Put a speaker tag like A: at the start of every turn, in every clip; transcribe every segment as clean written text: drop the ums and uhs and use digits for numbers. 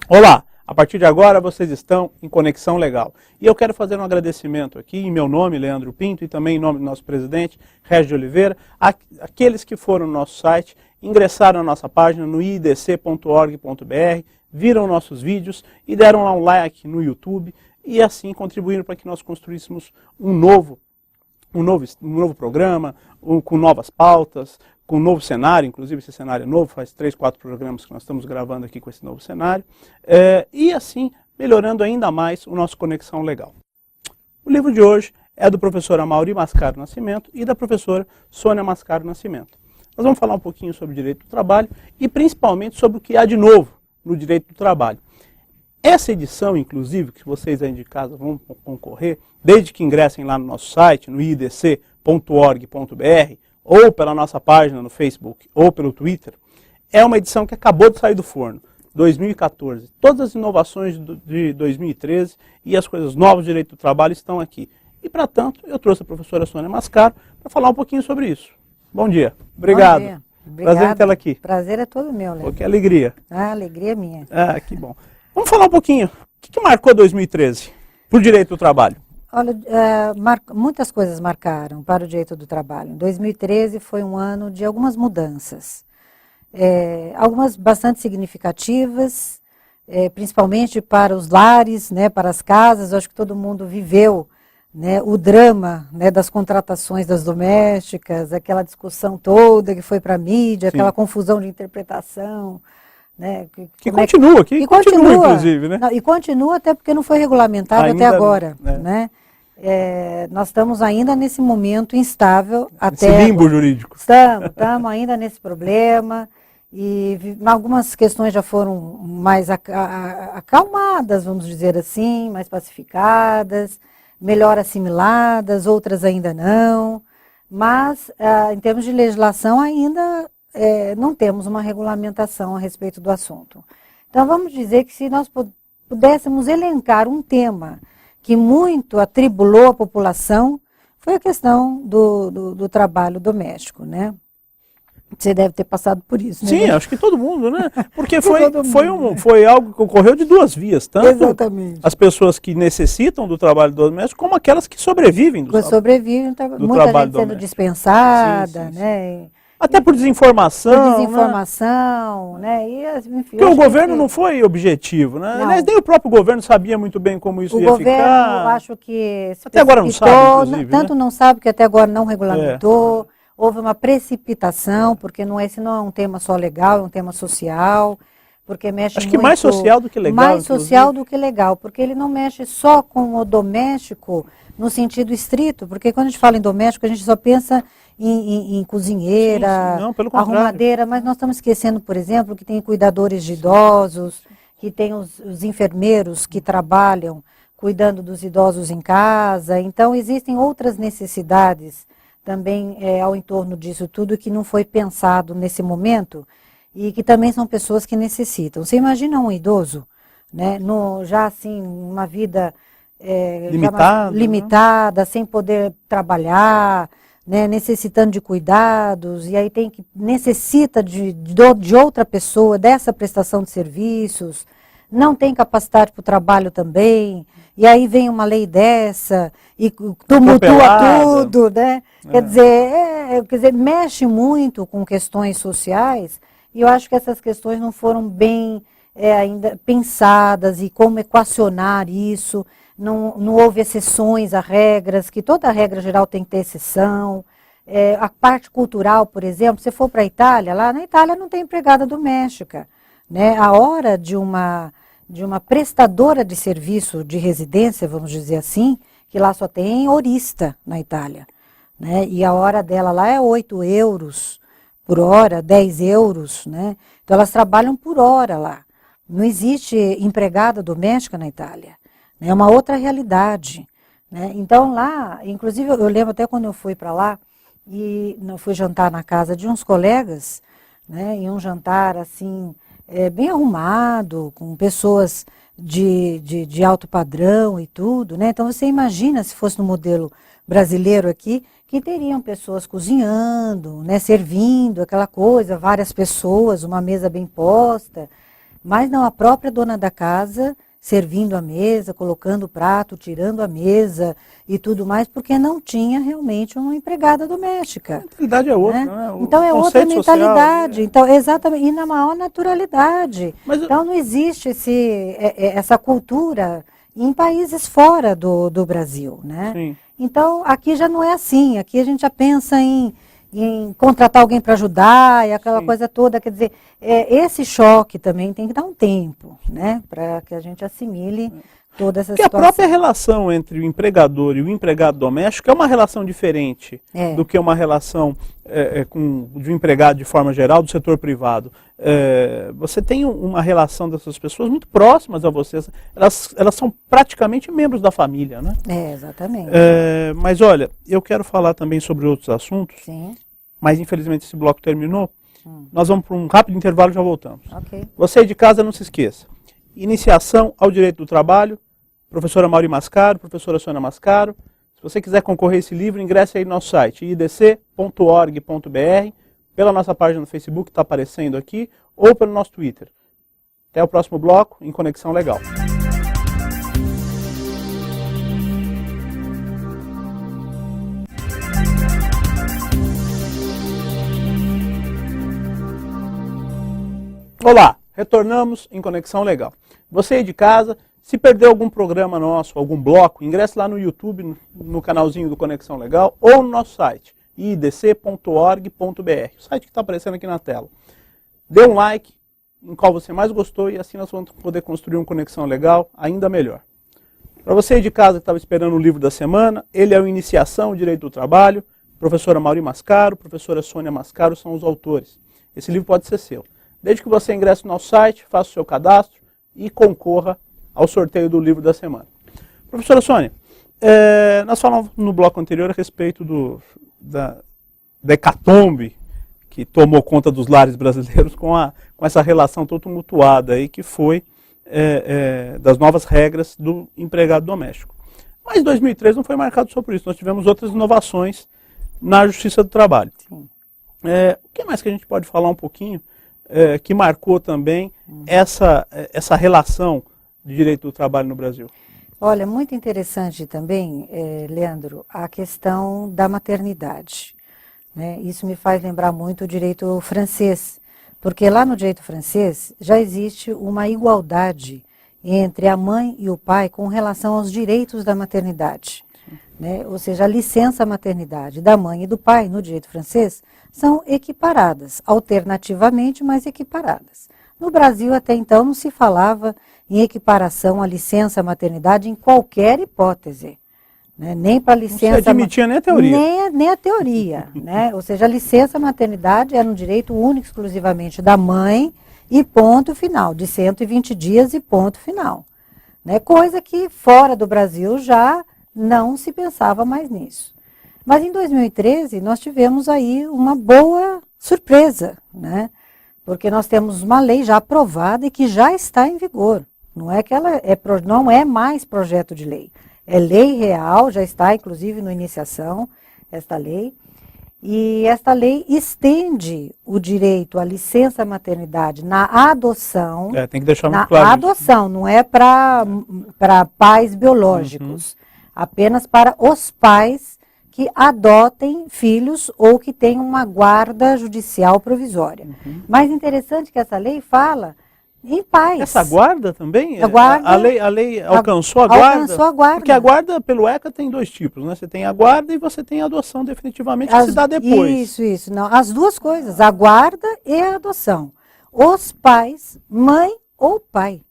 A: Olá, a partir de agora vocês estão em Conexão Legal. E eu quero fazer um agradecimento aqui, em meu nome, Leandro Pinto, e também em nome do nosso presidente, Régis de Oliveira, aqueles que foram no nosso site, ingressaram na nossa página no idc.org.br, viram nossos vídeos e deram lá um like no YouTube e assim contribuíram para que nós construíssemos um novo programa, com novas pautas, com um novo cenário, inclusive esse cenário é novo, faz 3, 4 programas que nós estamos gravando aqui com esse novo cenário, e assim melhorando ainda mais o nosso Conexão Legal. O livro de hoje é do professor Amaury Mascaro Nascimento e da professora Sônia Mascaro Nascimento. Nós vamos falar um pouquinho sobre o direito do trabalho e principalmente sobre o que há de novo no direito do trabalho. Essa edição, inclusive, que vocês aí de casa vão concorrer, desde que ingressem lá no nosso site, no idc.org.br, ou pela nossa página no Facebook, ou pelo Twitter, é uma edição que acabou de sair do forno, 2014. Todas as inovações de 2013 e as coisas novas do direito do trabalho estão aqui. E, para tanto, eu trouxe a professora Sônia Mascaro para falar um pouquinho sobre isso. Bom dia. Obrigado.
B: Bom dia. Obrigada.
A: Prazer em tê-la aqui.
B: Prazer é todo meu, Léo.
A: Pô, que alegria.
B: Ah, alegria minha.
A: Ah, que bom. Vamos falar um pouquinho. O que marcou 2013 para o direito do trabalho?
B: Olha, muitas coisas marcaram para o direito do trabalho. 2013 foi um ano de algumas mudanças. Algumas bastante significativas, principalmente para os lares, né, para as casas. Eu acho que todo mundo viveu, né, o drama, né, das contratações das domésticas, aquela discussão toda que foi para a mídia,
A: Sim.
B: aquela confusão de interpretação. Né,
A: que continua, inclusive, né?
B: Não, e continua até porque não foi regulamentado
A: ainda,
B: até agora,
A: né?
B: Né? Nós estamos ainda nesse momento instável.
A: Esse limbo jurídico.
B: Estamos ainda nesse problema e algumas questões já foram mais acalmadas, vamos dizer assim, mais pacificadas, melhor assimiladas, outras ainda não, mas em termos de legislação ainda não temos uma regulamentação a respeito do assunto. Então vamos dizer que se nós pudéssemos elencar um tema que muito atribulou a população, foi a questão do trabalho doméstico, né? Você deve ter passado por isso, né?
A: Sim, acho que todo mundo, né? Porque foi algo que ocorreu de duas vias, tanto
B: Exatamente.
A: As pessoas que necessitam do trabalho doméstico, como aquelas que sobrevivem do
B: muita
A: trabalho
B: gente sendo
A: doméstico.
B: dispensada,
A: sim.
B: né?
A: Até por desinformação.
B: Por desinformação, né? E, enfim,
A: porque o governo não foi objetivo, né? Aliás, nem o próprio governo sabia muito bem como isso ia ficar. O governo,
B: acho que
A: até agora não sabe, inclusive,
B: tanto, né? Não sabe que até agora não regulamentou. Houve uma precipitação, porque esse não é um tema só legal, é um tema social, porque mexe
A: Acho que mais social do que legal.
B: Mais social do que legal, porque ele não mexe só com o doméstico no sentido estrito, porque quando a gente fala em doméstico, a gente só pensa em cozinheira,
A: sim. Não, pelo
B: arrumadeira, mas nós estamos esquecendo, por exemplo, que tem cuidadores de idosos, que tem os enfermeiros que trabalham cuidando dos idosos em casa. Então, existem outras necessidades também ao entorno disso tudo que não foi pensado nesse momento e que também são pessoas que necessitam. Você imagina um idoso, né, já assim, uma vida limitada, sem poder trabalhar, né, necessitando de cuidados, e aí necessita de outra pessoa, dessa prestação de serviços, não tem capacidade para o trabalho também, e aí vem uma lei dessa e tumultua tudo, né? Quer dizer, mexe muito com questões sociais, e eu acho que essas questões não foram bem ainda pensadas, e como equacionar isso. Não houve exceções a regras, que toda regra geral tem que ter exceção. A parte cultural, por exemplo, se for para a Itália, lá na Itália não tem empregada doméstica, né? A hora de uma prestadora de serviço de residência, vamos dizer assim, que lá só tem horista na Itália, né? E a hora dela lá é 8 euros por hora, 10 euros, né? Então elas trabalham por hora lá. Não existe empregada doméstica na Itália. É uma outra realidade, né? Então lá, inclusive eu lembro até quando eu fui para lá, e eu fui jantar na casa de uns colegas, né? E um jantar assim, bem arrumado, com pessoas de alto padrão e tudo, né? Então você imagina se fosse no modelo brasileiro aqui, que teriam pessoas cozinhando, né? Servindo aquela coisa, várias pessoas, uma mesa bem posta. mas não a própria dona da casa servindo a mesa, colocando o prato, tirando a mesa e tudo mais, porque não tinha realmente uma empregada doméstica.
A: A mentalidade é outra, né?
B: Então é outra mentalidade, então, exatamente, e na maior naturalidade. Então não existe essa cultura em países fora do Brasil, né?
A: Sim.
B: Então aqui já não é assim, aqui a gente já pensa em contratar alguém para ajudar e aquela coisa toda, quer dizer, esse choque também tem que dar um tempo, né, para que a gente assimile toda essa situação.
A: Porque a própria relação entre o empregador e o empregado doméstico é uma relação diferente do que uma relação de um empregado de forma geral do setor privado. Você tem uma relação dessas pessoas muito próximas a vocês, elas são praticamente membros da família, né?
B: Exatamente.
A: Mas olha, eu quero falar também sobre outros assuntos.
B: Sim.
A: Mas infelizmente esse bloco terminou. Nós vamos para um rápido intervalo e já voltamos.
B: Okay.
A: Você aí de casa, não se esqueça. Iniciação ao Direito do Trabalho, professora Mauri Mascaro, professora Sônia Mascaro. Se você quiser concorrer a esse livro, ingresse aí no nosso site, idc.org.br, pela nossa página no Facebook, que está aparecendo aqui, ou pelo nosso Twitter. Até o próximo bloco, em Conexão Legal. Olá, retornamos em Conexão Legal. Você aí de casa, se perdeu algum programa nosso, algum bloco, ingresse lá no YouTube, no canalzinho do Conexão Legal, ou no nosso site, idc.org.br, o site que está aparecendo aqui na tela. Dê um like em qual você mais gostou e assim nós vamos poder construir uma Conexão Legal ainda melhor. Para você aí de casa que estava esperando o livro da semana, ele é o Iniciação ao Direito do Trabalho, professora Mauri Mascaro, professora Sônia Mascaro são os autores. Esse livro pode ser seu. Desde que você ingresse no nosso site, faça o seu cadastro e concorra ao sorteio do livro da semana. Professora Sônia, nós falamos no bloco anterior a respeito da hecatombe que tomou conta dos lares brasileiros com essa relação tão tumultuada aí, que foi das novas regras do empregado doméstico. Mas 2003 não foi marcado só por isso, nós tivemos outras inovações na Justiça do Trabalho.
B: Sim.
A: O que mais que a gente pode falar um pouquinho que marcou também essa relação de direito do trabalho no Brasil?
B: Olha, muito interessante também, Leandro, a questão da maternidade, né? Isso me faz lembrar muito o direito francês, porque lá no direito francês já existe uma igualdade entre a mãe e o pai com relação aos direitos da maternidade, né? Ou seja, a licença maternidade da mãe e do pai no direito francês são equiparadas, alternativamente, mas equiparadas. No Brasil, até então, não se falava em equiparação à licença maternidade em qualquer hipótese, né? Nem para licença...
A: Não se admitia nem a teoria.
B: Nem a teoria, né? Ou seja, a licença maternidade era um direito único, exclusivamente da mãe e ponto final, de 120 dias e ponto final, né? Coisa que fora do Brasil já não se pensava mais nisso. Mas em 2013 nós tivemos aí uma boa surpresa, né? Porque nós temos uma lei já aprovada e que já está em vigor. Não é que ela não é mais projeto de lei. É lei real, já está inclusive no iniciação, esta lei. E esta lei estende o direito à licença maternidade na adoção.
A: Tem que deixar muito claro.
B: Na adoção, não é para pais biológicos. Apenas para os pais que adotem filhos ou que tenham uma guarda judicial provisória. Mais interessante que essa lei fala em pais.
A: Essa guarda também?
B: A
A: lei alcançou a guarda?
B: Alcançou a guarda.
A: Porque a guarda, pelo ECA, tem dois tipos, né? Você tem a guarda e você tem a adoção, definitivamente, que se dá depois.
B: Isso. Não, as duas coisas, a guarda e a adoção. Os pais, mãe ou pai.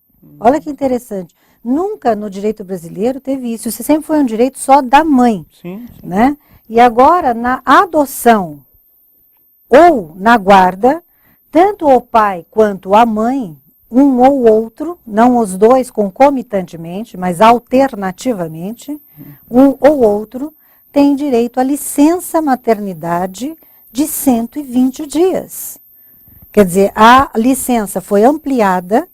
B: Olha que interessante. Nunca no direito brasileiro teve isso. Isso sempre foi um direito só da mãe.
A: Sim.
B: Né? E agora, na adoção ou na guarda, tanto o pai quanto a mãe, um ou outro, não os dois concomitantemente, mas alternativamente, um ou outro, tem direito à licença maternidade de 120 dias. Quer dizer, a licença foi ampliada,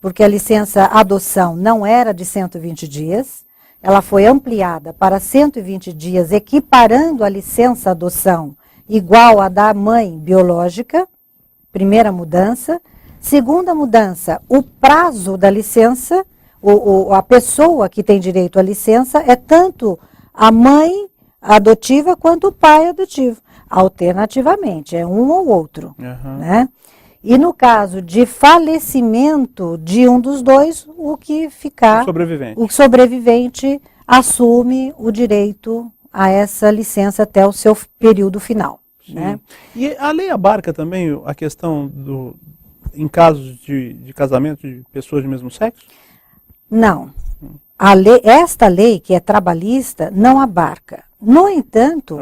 B: porque a licença adoção não era de 120 dias, ela foi ampliada para 120 dias, equiparando a licença adoção igual à da mãe biológica, primeira mudança. Segunda mudança, o prazo da licença, a pessoa que tem direito à licença é tanto a mãe adotiva quanto o pai adotivo. Alternativamente, é um ou outro. Né? E no caso de falecimento de um dos dois, o que ficar, o sobrevivente assume o direito a essa licença até o seu período final. Né?
A: E a lei abarca também a questão em casos de casamento de pessoas do mesmo sexo?
B: Não. Esta lei, que é trabalhista, não abarca. No entanto,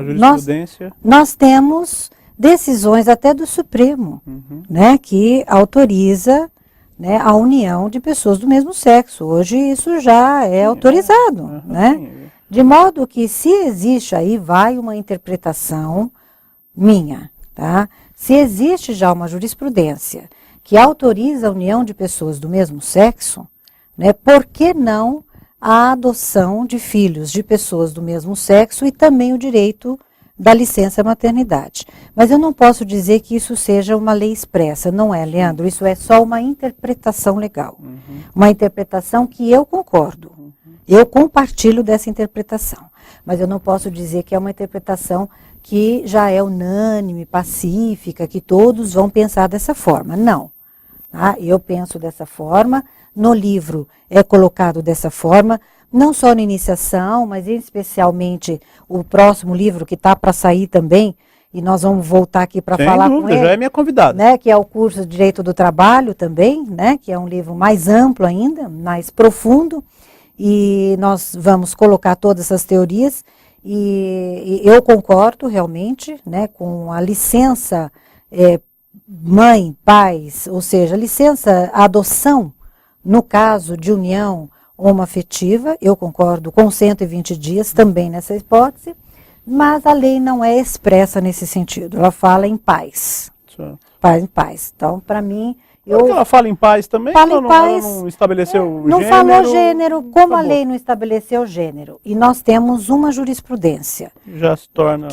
B: nós temos decisões até do Supremo, né, que autoriza, né, a união de pessoas do mesmo sexo. Hoje isso já é autorizado. Né? De modo que, se existe aí, vai uma interpretação minha. Tá? Se existe já uma jurisprudência que autoriza a união de pessoas do mesmo sexo, né, por que não a adoção de filhos de pessoas do mesmo sexo e também o direito da licença maternidade? Mas eu não posso dizer que isso seja uma lei expressa, não é, Leandro? Isso é só uma interpretação legal. Uma interpretação que eu concordo. Eu compartilho dessa interpretação. Mas eu não posso dizer que é uma interpretação que já é unânime, pacífica, que todos vão pensar dessa forma. Não. Tá? Eu penso dessa forma, no livro é colocado dessa forma, não só na iniciação, mas especialmente o próximo livro que está para sair também, e nós vamos voltar aqui para falar com ele.
A: Já é minha convidada.
B: Né, que é o curso de Direito do Trabalho também, né, que é um livro mais amplo ainda, mais profundo, e nós vamos colocar todas essas teorias, e eu concordo realmente, né, com a licença mãe, pais, ou seja, licença adoção, no caso de união homoafetiva, eu concordo com 120 dias também nessa hipótese, mas a lei não é expressa nesse sentido, ela fala em paz. Paz em paz. Então, para mim...
A: Ela fala em paz também?
B: Fala em paz,
A: ela não estabeleceu gênero?
B: Não falou gênero, como a lei não estabeleceu gênero. E nós temos uma jurisprudência.
A: Já se torna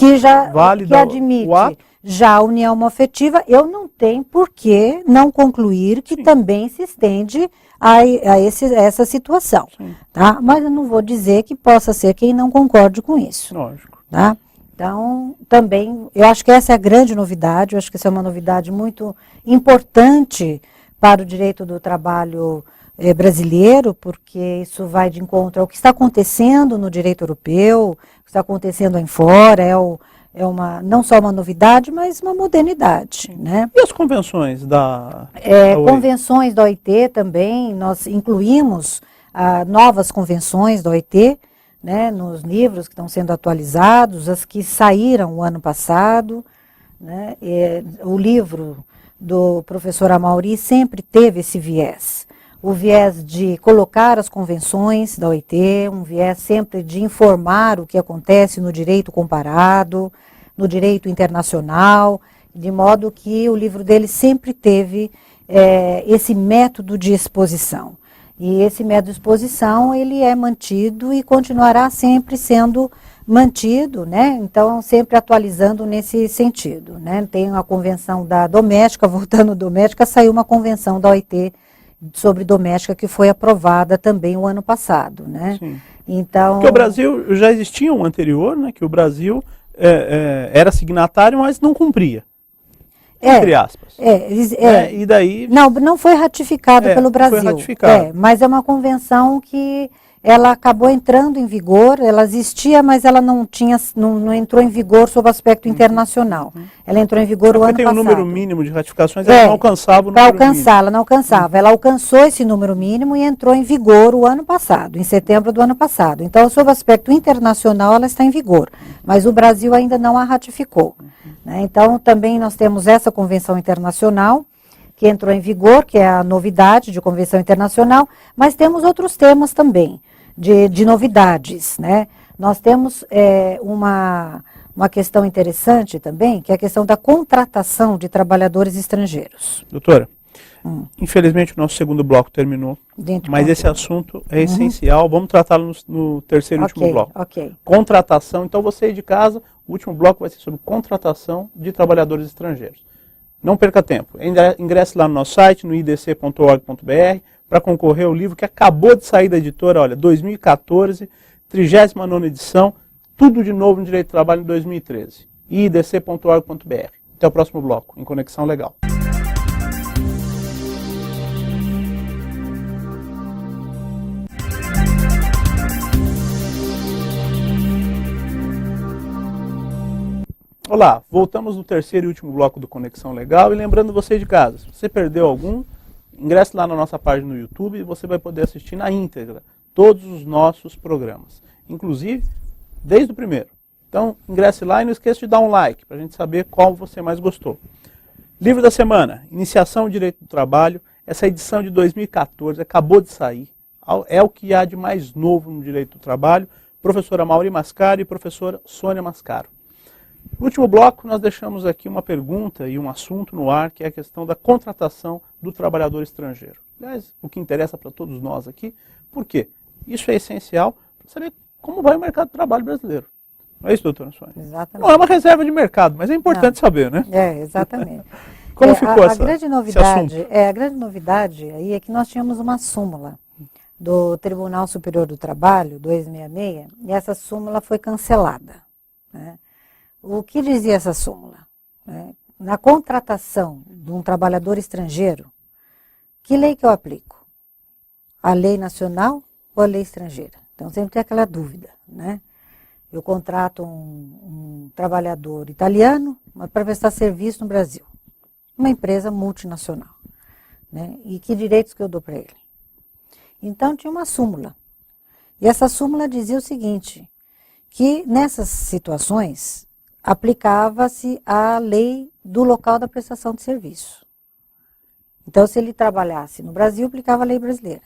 B: válida, que admite
A: o ato?
B: Já a união homoafetiva, eu não tenho por que não concluir que também se estende a essa situação. Tá? Mas eu não vou dizer que possa ser quem não concorde com isso.
A: Lógico.
B: Tá? Então, também, eu acho que essa é a grande novidade, eu acho que essa é uma novidade muito importante para o direito do trabalho brasileiro, porque isso vai de encontro ao que está acontecendo no direito europeu, o que está acontecendo aí fora, não só uma novidade, mas uma modernidade. Né?
A: E as convenções da OIT?
B: Convenções da OIT também, nós incluímos novas convenções da OIT, né, nos livros que estão sendo atualizados, as que saíram o ano passado. Né, o livro do professor Amaury sempre teve esse viés. O viés de colocar as convenções da OIT, um viés sempre de informar o que acontece no direito comparado, no direito internacional, de modo que o livro dele sempre teve esse método de exposição. E esse método de exposição, ele é mantido e continuará sempre sendo mantido, né? Então, sempre atualizando nesse sentido. Né? Tem a convenção da doméstica, voltando à doméstica, saiu uma convenção da OIT sobre doméstica que foi aprovada também o ano passado. Né?
A: Sim.
B: Então,
A: porque o Brasil, já existia um anterior, né? Que o Brasil era signatário, mas não cumpria. Entre aspas. E daí...
B: Não foi ratificado pelo Brasil.
A: Foi ratificado.
B: Mas é uma convenção que ela acabou entrando em vigor, ela existia, mas ela não entrou em vigor sob o aspecto internacional. Ela entrou em vigor o ano passado.
A: Porque tem um número mínimo de ratificações, ela não alcançava o número mínimo.
B: Ela não alcançava. Ela alcançou esse número mínimo e entrou em vigor o ano passado, em setembro do ano passado. Então, sob o aspecto internacional, ela está em vigor. Mas o Brasil ainda não a ratificou. Né? Então, também nós temos essa convenção internacional, que entrou em vigor, que é a novidade de convenção internacional, mas temos outros temas também, de novidades. Né? Nós temos uma questão interessante também, que é a questão da contratação de trabalhadores estrangeiros.
A: Doutora, infelizmente o nosso segundo bloco terminou, mas esse assunto é essencial, vamos tratá-lo no terceiro e último bloco. Contratação, então você aí de casa, o último bloco vai ser sobre contratação de trabalhadores estrangeiros. Não perca tempo. Ingresse lá no nosso site, no idc.org.br, para concorrer ao livro que acabou de sair da editora, olha, 2014, 39ª edição, tudo de novo no Direito do Trabalho em 2013. idc.org.br. Até o próximo bloco, em Conexão Legal. Olá, voltamos no terceiro e último bloco do Conexão Legal e lembrando você de casa, se você perdeu algum, ingresse lá na nossa página no YouTube e você vai poder assistir na íntegra todos os nossos programas, inclusive desde o primeiro. Então ingresse lá e não esqueça de dar um like para a gente saber qual você mais gostou. Livro da semana, Iniciação ao Direito do Trabalho, essa edição de 2014 acabou de sair, é o que há de mais novo no Direito do Trabalho, professora Mauri Mascaro e professora Sônia Mascaro. No último bloco, nós deixamos aqui uma pergunta e um assunto no ar, que é a questão da contratação do trabalhador estrangeiro. Aliás, o que interessa para todos nós aqui, por quê? Isso é essencial para saber como vai o mercado de trabalho brasileiro. Não é isso, doutora Sônia?
B: Exatamente.
A: Não é uma reserva de mercado, mas é importante saber, né?
B: É, exatamente.
A: Como ficou
B: esse assunto? A grande novidade aí é que nós tínhamos uma súmula do Tribunal Superior do Trabalho, 266, e essa súmula foi cancelada, né? O que dizia essa súmula? Na contratação de um trabalhador estrangeiro, que lei que eu aplico? A lei nacional ou a lei estrangeira? Então sempre tem aquela dúvida, né? Eu contrato um trabalhador italiano para prestar serviço no Brasil, uma empresa multinacional, né? E que direitos que eu dou para ele? Então tinha uma súmula, e essa súmula dizia o seguinte, que nessas situações aplicava-se a lei do local da prestação de serviço. Então, se ele trabalhasse no Brasil, aplicava a lei brasileira.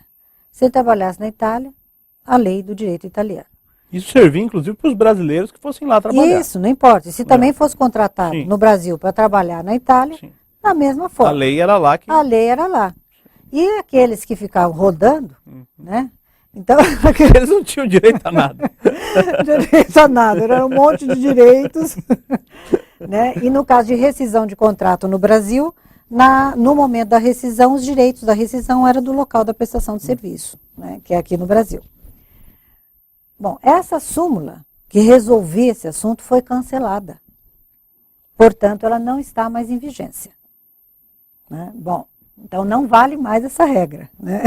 B: Se ele trabalhasse na Itália, a lei do direito italiano.
A: Isso servia, inclusive, para os brasileiros que fossem lá trabalhar.
B: Isso, não importa. Se também fosse contratado
A: Sim.
B: no Brasil para trabalhar na Itália,
A: Sim.
B: da mesma forma.
A: A lei era lá que...
B: A lei era lá. E aqueles que ficavam rodando, né? Então,
A: eles não tinham direito a nada.
B: Direito a nada, era um monte de direitos. Né? E no caso de rescisão de contrato no Brasil, no momento da rescisão, os direitos da rescisão eram do local da prestação de serviço, né? Que é aqui no Brasil. Bom, essa súmula que resolvia esse assunto foi cancelada. Portanto, ela não está mais em vigência. Né? Bom, então não vale mais essa regra. Né?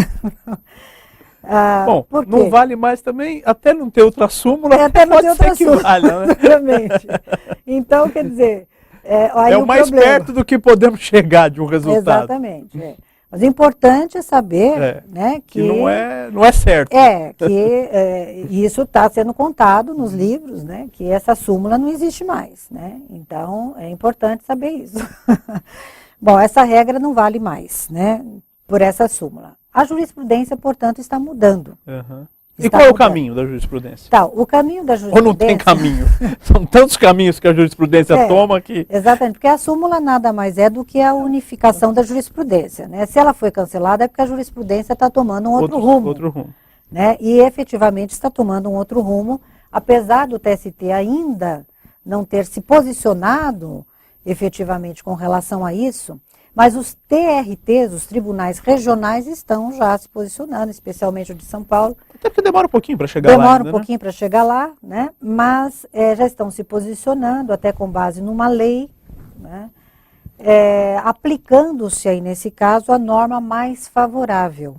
A: Bom, não vale mais também, até não ter outra súmula,
B: até não
A: pode
B: ter outra
A: ser
B: súmula,
A: que valha, né?
B: Exatamente. Então, quer dizer... aí
A: é o mais
B: problema.
A: perto do que podemos chegar de um resultado.
B: Exatamente. Mas o importante é saber né, que
A: não é certo.
B: Isso está sendo contado nos livros, né, que essa súmula não existe mais. Né? Então, é importante saber isso. Bom, essa regra não vale mais, né, por essa súmula. A jurisprudência, portanto, está mudando.
A: Uhum. E qual é o caminho da jurisprudência?
B: Tá, o caminho da jurisprudência...
A: Ou não tem caminho? São tantos caminhos que a jurisprudência toma que...
B: Exatamente, porque a súmula nada mais é do que a unificação da jurisprudência. Né? Se ela foi cancelada é porque a jurisprudência está tomando um outro rumo.
A: Outro rumo.
B: Né? E efetivamente está tomando um outro rumo, apesar do TST ainda não ter se posicionado efetivamente com relação a isso, mas os TRTs, os tribunais regionais, estão já se posicionando, especialmente o de São Paulo.
A: Até porque demora um pouquinho para chegar lá.
B: Demora um pouquinho para chegar lá, né? Mas já estão se posicionando, até com base numa lei, né? Aplicando-se aí, nesse caso, a norma mais favorável.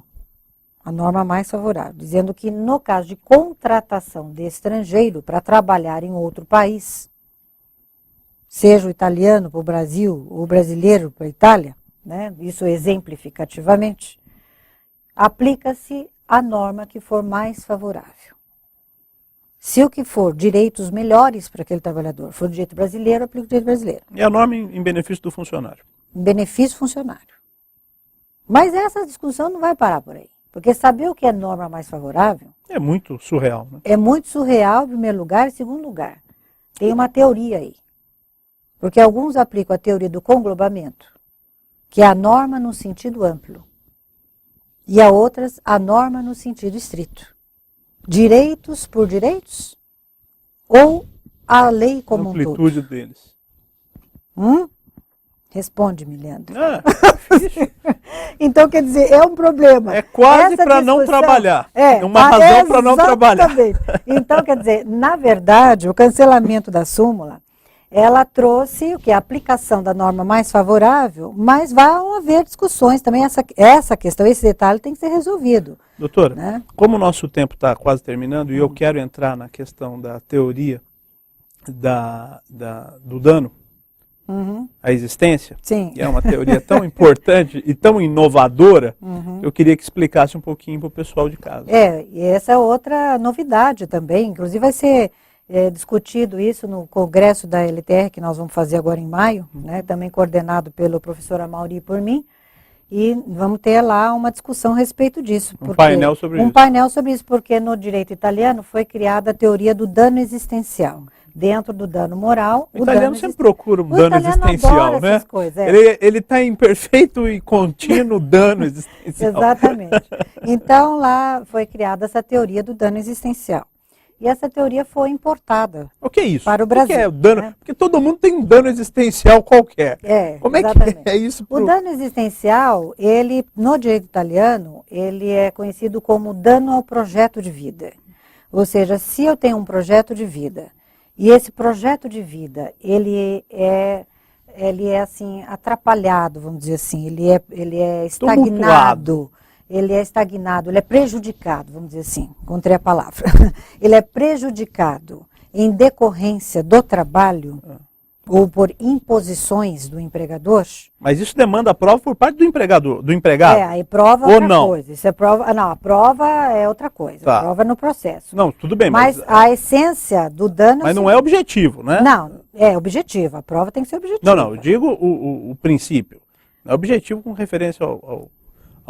B: A norma mais favorável, dizendo que no caso de contratação de estrangeiro para trabalhar em outro país, seja o italiano para o Brasil, ou o brasileiro para a Itália, né? Isso exemplificativamente, aplica-se a norma que for mais favorável. Se o que for direitos melhores para aquele trabalhador for direito brasileiro, aplica o direito brasileiro.
A: E a norma em benefício do funcionário.
B: Em benefício funcionário. Mas essa discussão não vai parar por aí. Porque saber o que é norma mais favorável...
A: É muito surreal, né?
B: É muito surreal, em primeiro lugar. Em segundo lugar, tem uma teoria aí. Porque alguns aplicam a teoria do conglobamento, que é a norma no sentido amplo, e a outras a norma no sentido estrito. Direitos por direitos? Ou a lei como um todo?
A: A amplitude deles.
B: Responde-me, Leandro.
A: Difícil.
B: Então, quer dizer, é um problema.
A: É quase para não trabalhar. Uma razão para não trabalhar.
B: Então, quer dizer, na verdade, o cancelamento da súmula, ela trouxe o que? A aplicação da norma mais favorável, mas vão haver discussões também. Essa questão, esse detalhe tem que ser resolvido.
A: Doutora,
B: né?
A: Como o nosso tempo está quase terminando e eu quero entrar na questão da teoria do dano à existência,
B: Sim.
A: que é uma teoria tão importante e tão inovadora, eu queria que explicasse um pouquinho para o pessoal de casa.
B: E essa é outra novidade também, inclusive vai ser discutido isso no congresso da LTR, que nós vamos fazer agora em maio, né, também coordenado pelo professor Amauri e por mim, e vamos ter lá uma discussão a respeito disso.
A: Um painel sobre isso.
B: Um painel sobre isso, porque no direito italiano foi criada a teoria do dano existencial. Dentro do dano moral,
A: o italiano sempre procura um dano
B: italiano
A: existencial,
B: adora
A: né?
B: essas coisas,
A: Ele está em perfeito e contínuo dano existencial.
B: Exatamente. Então lá foi criada essa teoria do dano existencial. E essa teoria foi importada
A: o que é isso?
B: Para o Brasil.
A: O que é o dano?
B: Né?
A: Porque todo mundo tem um dano existencial qualquer. Como
B: exatamente.
A: É que é isso?
B: O dano existencial, ele, no direito italiano, ele é conhecido como dano ao projeto de vida. Ou seja, se eu tenho um projeto de vida, e esse projeto de vida, ele é assim, atrapalhado, vamos dizer assim, ele é estagnado. Ele é estagnado, ele é prejudicado, vamos dizer assim, encontrei a palavra. Ele é prejudicado em decorrência do trabalho ou por imposições do empregador.
A: Mas isso demanda prova por parte do empregado.
B: Aí prova
A: ou
B: outra
A: não?
B: coisa. Isso é prova, não, a prova é outra coisa.
A: Tá.
B: A prova é no processo.
A: Não, tudo bem.
B: Mas a essência do dano...
A: Mas não é objetivo, né?
B: Não, é objetivo. A prova tem que ser objetiva.
A: Não, eu digo o princípio. Não é objetivo com referência ao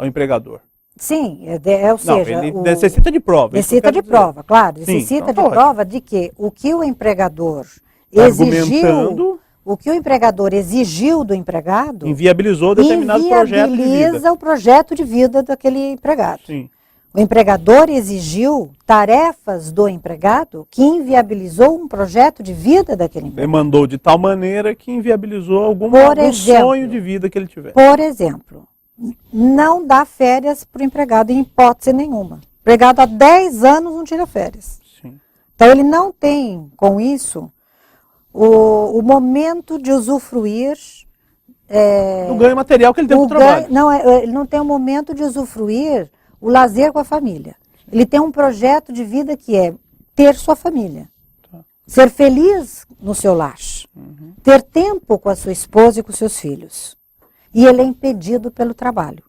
A: empregador.
B: Sim, ou seja...
A: Ele necessita de prova.
B: Necessita de prova, claro.
A: Sim,
B: necessita
A: então
B: de prova de que o que o empregador exigiu... O que o empregador exigiu do empregado...
A: Inviabilizou determinado projeto de vida.
B: Inviabiliza o projeto de vida daquele empregado.
A: Sim.
B: O empregador exigiu tarefas do empregado que inviabilizou um projeto de vida daquele empregado.
A: Demandou de tal maneira que inviabilizou algum sonho de vida que ele tiver.
B: Por exemplo, não dá férias para o empregado em hipótese nenhuma. O empregado há 10 anos não tira férias.
A: Sim.
B: Então ele não tem, com isso, o momento de usufruir...
A: do ganho material que ele tem no trabalho.
B: Ele não tem o momento de usufruir o lazer com a família. Ele tem um projeto de vida que é ter sua família. Ser feliz no seu lar. Ter tempo com a sua esposa e com os seus filhos. E ele é impedido pelo trabalho.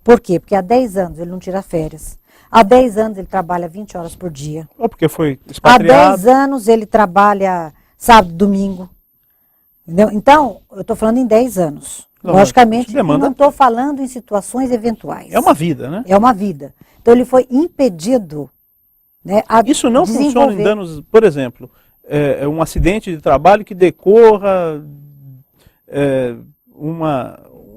B: Por quê? Porque há 10 anos ele não tira férias. Há 10 anos ele trabalha 20 horas por dia.
A: Ou porque foi expatriado.
B: Há 10 anos ele trabalha sábado, domingo. Entendeu? Então, eu estou falando em 10 anos.
A: Não,
B: logicamente, não estou falando em situações eventuais.
A: É uma vida, né?
B: É uma vida. Então ele foi impedido, né, a
A: Isso não funciona em danos, por exemplo, um acidente de trabalho que decorra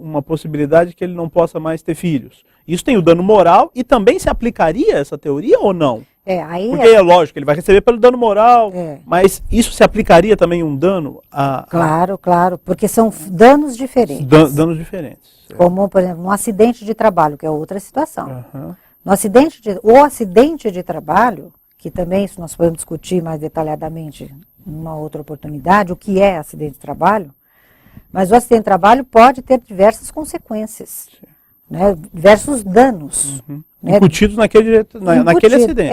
A: uma possibilidade que ele não possa mais ter filhos. Isso tem o dano moral e também se aplicaria essa teoria ou não? Porque é lógico, ele vai receber pelo dano moral, mas isso se aplicaria também um dano a...
B: Claro, porque são danos diferentes.
A: Danos diferentes.
B: Como, por exemplo, um acidente de trabalho, que é outra situação. O acidente de trabalho, que também isso nós podemos discutir mais detalhadamente numa outra oportunidade, o que é acidente de trabalho, mas o acidente de trabalho pode ter diversas consequências, né, diversos danos.
A: Embutidos naquele acidente.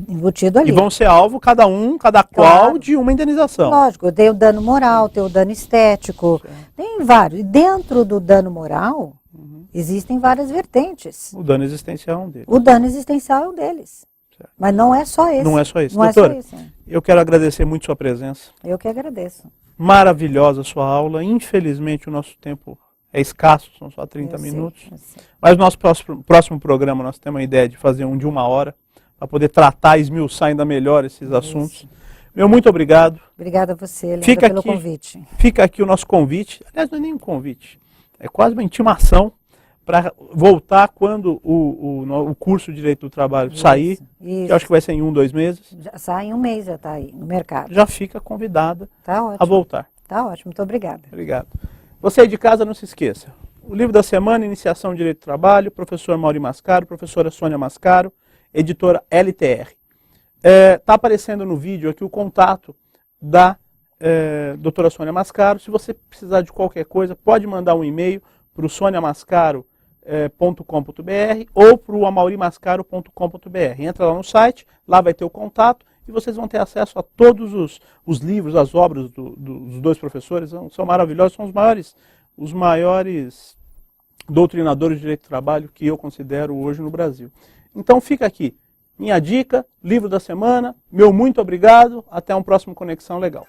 B: Embutido ali.
A: E vão ser alvo, cada qual, de uma indenização.
B: Lógico, tem o dano moral, tem o dano estético, tem vários. E dentro do dano moral, existem várias vertentes.
A: O dano existencial é um deles.
B: O dano existencial é um deles. Certo. Mas não é só esse.
A: Não é só esse.
B: Não
A: Doutora,
B: é só esse.
A: Eu quero agradecer muito sua presença.
B: Eu que agradeço.
A: Maravilhosa a sua aula. Infelizmente o nosso tempo é escasso, são só 30 minutos.
B: Sei.
A: Mas no nosso próximo programa nós temos a ideia de fazer um de 1 hora, para poder tratar e esmiuçar ainda melhor esses assuntos. Meu muito obrigado.
B: Obrigada a você, Leandro, pelo convite.
A: Fica aqui o nosso convite. Aliás, não é nem um convite, é quase uma intimação para voltar quando o curso de Direito do Trabalho sair, que eu acho que vai ser em 1, 2 meses.
B: Já sai em 1 mês, já está aí no mercado.
A: Já fica convidada
B: a
A: voltar.
B: Tá ótimo, muito obrigada.
A: Obrigado. Você aí de casa, não se esqueça. O livro da semana, Iniciação ao Direito do Trabalho, professor Mauri Mascaro, professora Sônia Mascaro, editora LTR. Está aparecendo no vídeo aqui o contato da doutora Sônia Mascaro. Se você precisar de qualquer coisa, pode mandar um e-mail para o soniamascaro.com.br ou para o amaurimascaro.com.br. Entra lá no site, lá vai ter o contato e vocês vão ter acesso a todos os livros, as obras dos dois professores. São maravilhosos, são os maiores doutrinadores de direito do trabalho que eu considero hoje no Brasil. Então fica aqui minha dica, livro da semana, meu muito obrigado, até um próximo Conexão Legal.